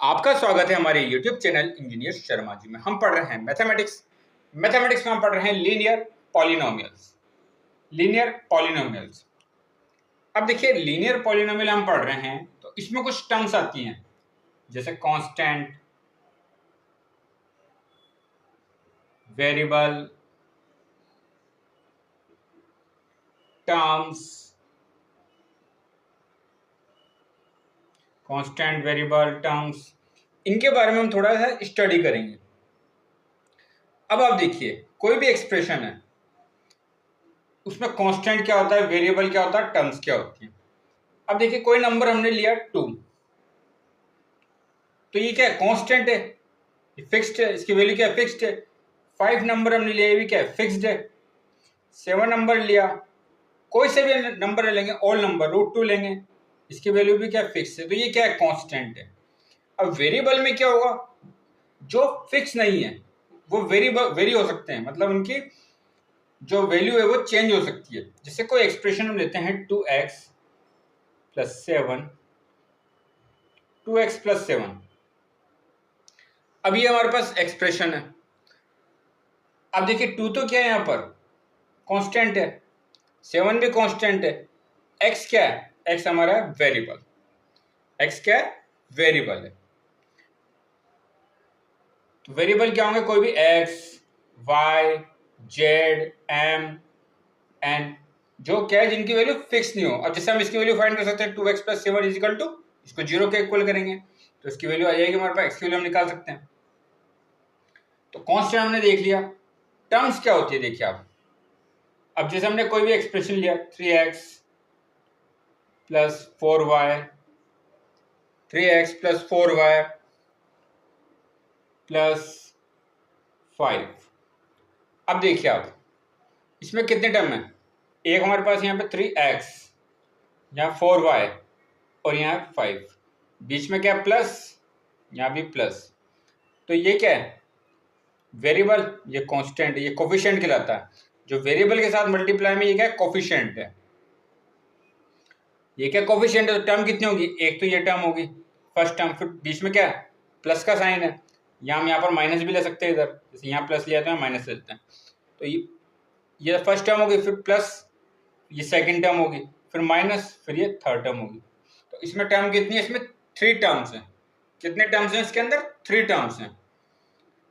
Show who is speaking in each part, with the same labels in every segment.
Speaker 1: आपका स्वागत है हमारे YouTube channel engineer Sharma ji में। हम पढ़ रहे हैं मैथमेटिक्स में हम पढ़ रहे हैं लीनियर पॉलिनोमियल्स। अब देखिए, लीनियर पॉलिनोमियल हम पढ़ रहे हैं तो इसमें कुछ टर्म्स आती हैं, जैसे constant, variable, terms, constant, variable, terms, इनके बारे में हम थोड़ा सा स्टडी करेंगे। अब आप देखिए, कोई भी एक्सप्रेशन है उसमें कांस्टेंट क्या होता है, वेरिएबल क्या होता है, टर्म्स क्या होती है। अब देखिए, कोई नंबर हमने लिया 2, तो ये क्या है, कांस्टेंट है, ये फिक्स्ड है, इसकी वैल्यू क्या है, फिक्स्ड है। 5 नंबर हमने लिया, ये भी क्या है, फिक्स्ड है। 7 नंबर लिया, कोई से भी नंबर लेंगे, ऑल नंबर √2 लेंगे, इसकी वैल्यू भी क्या है, फिक्स है। तो ये क्या है, कांस्टेंट है। अब वेरिएबल में क्या होगा, जो फिक्स नहीं है वो वेरी हो सकते हैं, मतलब उनकी जो वैल्यू है वो चेंज हो सकती है। जैसे कोई एक्सप्रेशन हम लेते हैं 2x + 7, 2x + 7। अब ये हमारे पास एक्सप्रेशन है। अब देखिए, 2 तो क्या है, यहाँ पर कांस्टेंट है, 7 भी कांस्टेंट है, x क्या है, x हमारा वेरिएबल, x क्या है, वेरिएबल है। तो वेरिएबल क्या होंगे, कोई भी x, y, z, m, n, जो क्या है, जिनकी वैल्यू फिक्स नहीं हो। अब जैसे हम इसकी वैल्यू फाइंड कर सकते हैं, 2x + 7 = इसको 0 के इक्वल करेंगे तो इसकी वैल्यू आ जाएगी हमारे पास, x की वैल्यू हम निकाल सकते हैं। तो कांस्टेंट हमने देख लिया। टर्म्स क्या होती है देखिए आप। अब जैसे हमने कोई भी एक्सप्रेशन लिया 3x + 4y, 3x + 4y + 5। अब देखिए आप, इसमें कितने टर्म हैं, एक हमारे पास यहाँ पे 3x, यहाँ 4y और यहाँ 5, बीच में क्या प्लस, यहाँ भी प्लस। तो ये क्या है, वेरिएबल, ये कांस्टेंट, ये कोफिशिएंट कहलाता है। जो वेरिएबल के साथ मल्टीप्लाई में ये क्या है, कोफिशिएंट है। ये क्या कोफिशिएंट है, तो टर्म कितनी होगी, एक तो ये टर्म होगी फर्स्ट टर्म, फिर बीच में क्या है, प्लस का साइन है। यहाँ हम यहाँ पर माइनस भी ले सकते हैं, इधर जैसे यहाँ प्लस लिया तो माइनस ले लेते हैं। तो ये फर्स्ट टर्म होगी, फिर प्लस, ये सेकंड टर्म होगी, फिर माइनस, फिर ये थर्ड टर्म होगी। तो इसमें टर्म कितनी है, इसमें 3 टर्म्स हैं। कितने टर्म्स हैं इसके अंदर, 3 टर्म्स हैं।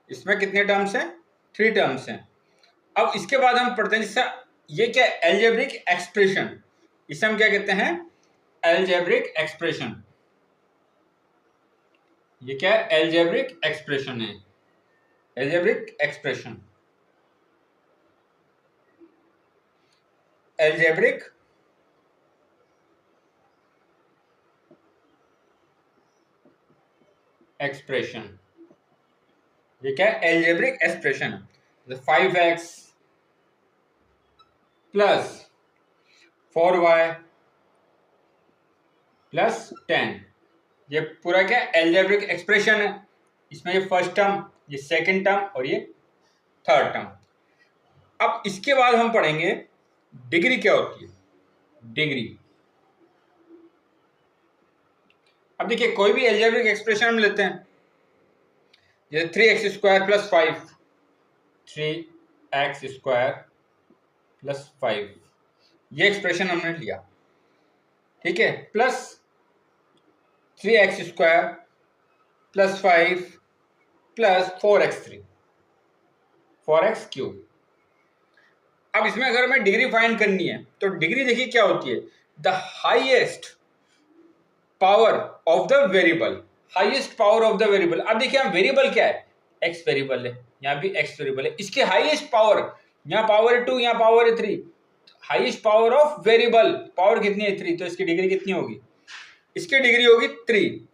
Speaker 1: इसमें कितने टर्म्स हैं, 3 टर्म्स हैं। अब इसके बाद हम पढ़ते हैं, जैसे ये क्या है, एल्जेब्रिक एक्सप्रेशन, इसे हम क्या कहते हैं, एल्जेब्रिक एक्सप्रेशन। ये क्या है, एल्जेब्रिक एक्सप्रेशन है, एल्जेब्रिक एक्सप्रेशन, एल्जेब्रिक एक्सप्रेशन। ये क्या है, एल्जेब्रिक एक्सप्रेशन। 5x + 4y + 10, ये पूरा क्या एल्जेब्रिक एक्सप्रेशन है। इसमें ये फर्स्ट टर्म, ये सेकंड टर्म और ये थर्ड टर्म। अब इसके बाद हम पढ़ेंगे डिग्री क्या होती है, डिग्री। अब देखिए, कोई भी एल्जेब्रिक एक्सप्रेशन हम लेते हैं, जैसे 3x² + 5, 3x² + 5, ये एक्सप्रेशन हमने लिया, ठीक है, प्लस 3x² + 5 + 4x3, 4x3। अब इसमें अगर हमें डिग्री फाइंड करनी है तो डिग्री देखिए क्या होती है, the highest power of the variable, highest power of the variable. अब देखिए, हम वेरिएबल क्या है, x वेरिएबल है, यहाँ भी x वेरिएबल है, इसके हाईएस्ट पावर, यहाँ पावर है 2, यहाँ पावर है 3, highest power of variable, power कितनी है, 3, तो इसकी डिग्री कितनी होगी, इसकी डिग्री होगी 3।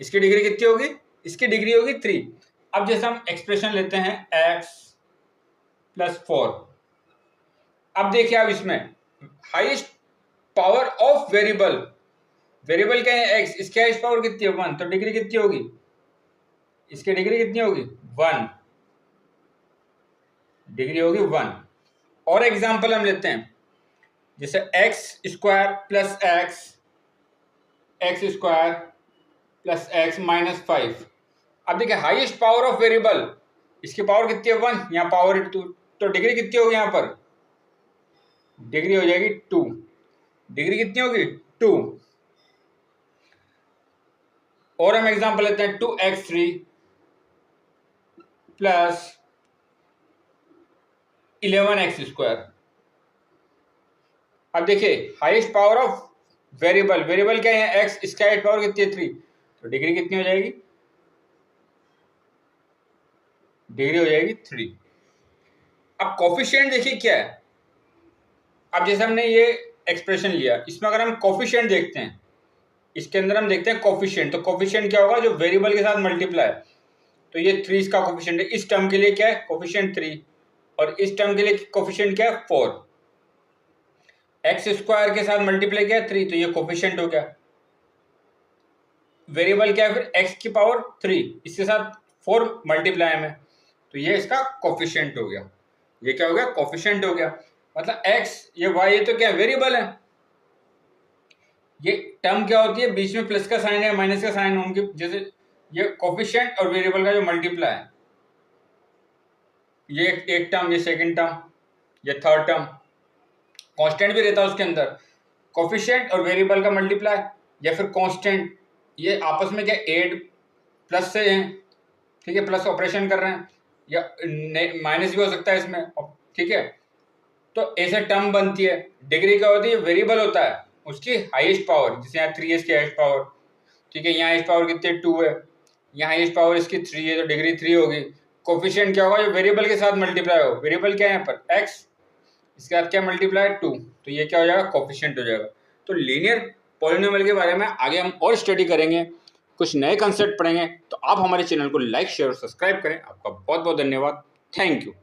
Speaker 1: इसकी डिग्री कितनी होगी, इसकी डिग्री होगी 3। अब जैसे हम एक्सप्रेशन लेते हैं x + 4। अब देखिए, अब इसमें highest power of variable, variable क्या है x, इसकी हाईएस्ट पावर कितनी है 1, तो डिग्री कितनी होगी, इसकी डिग्री कितनी होगी 1, डिग्री होगी 1। और एग्जांपल हम लेते हैं, जैसे x² + x, x² plus x minus 5। अब देखिए हाईएस्ट पावर ऑफ वेरिएबल, इसकी पावर कितनी है 1, यहाँ पावर 2, तो डिग्री कितनी होगी यहाँ पर, डिग्री हो जाएगी 2। डिग्री कितनी होगी 2। और हम एग्जांपल लेते हैं 2x3 प्लस 11x²। अब देखिए highest power of variable, variable क्या है x, इसका हाईएस्ट पावर कितनी है 3, तो डिग्री कितनी हो जाएगी, डिग्री हो जाएगी 3। अब कोफिशिएंट देखिए क्या है। अब जैसे हमने ये एक्सप्रेशन लिया, इसमें अगर हम कोफिशिएंट देखते हैं, इसके अंदर हम देखते हैं कोफिशिएंट, तो कोफिशिएंट क्या होगा, जो वेरिएबल के साथ मल्टीप्लाई, तो ये 3 इसका कोफिशिएंट है। इस टर्म के लिए क्या है कोफिशिएंट 3, और इस टर्म के लिए कोफिशिएंट क्या है 4। x² के साथ मल्टीप्लाई किया 3, तो ये कोफिशिएंट हो गया। वेरिएबल क्या है फिर x की पावर 3, इसके साथ 4 मल्टीप्लाई में, तो ये इसका कोफिशिएंट हो गया। ये क्या हो गया, कोफिशिएंट हो गया। मतलब x, ये y, ये तो क्या वेरिएबल है। ये टर्म क्या होती है, बीच में प्लस का साइन है माइनस का साइन, उनके जैसे ये कोफिशिएंट और वेरिएबल का जो मल्टीप्लाई है, ये एक टर्म, ये सेकंड टर्म, ये थर्ड टर्म, कांस्टेंट भी रहता है उसके अंदर। कोफिशिएंट और वेरिएबल का मल्टीप्लाई या फिर कांस्टेंट, ये आपस में क्या एड प्लस से हैं, ठीक है, प्लस ऑपरेशन कर रहे हैं, या माइनस भी हो सकता है इसमें, ठीक है। तो ऐसे टर्म बनती है। डिग्री क्या होती है, वेरिएबल होता है उसकी हाईएस्ट पावर, जैसे यहाँ 3 है इसकी हाईएस्ट पावर, ठीक है, यहाँ हाईएस्ट पावर कितनी है 2 है, यहाँ हाईएस्ट पावर इसकी 3 है, तो डिग्री 3 होगी। कोफिशिएंट क्या होगा, जो वेरिएबल के साथ मल्टीप्लाई हो, वेरिएबल क्या है यहाँ पर x, इसके साथ क्या मल्टीप्लाई 2, तो ये क्या हो जाएगा कोफिशिएंट हो जाएगा। तो लीनियर पॉलिनोमियल के बारे में आगे हम और स्टडी करेंगे, कुछ नए कंसेप्ट पढ़ेंगे। तो आप हमारे चैनल को लाइक शेयर और सब्सक्राइब करें। आपका बहुत बहुत धन्यवाद। Thank you.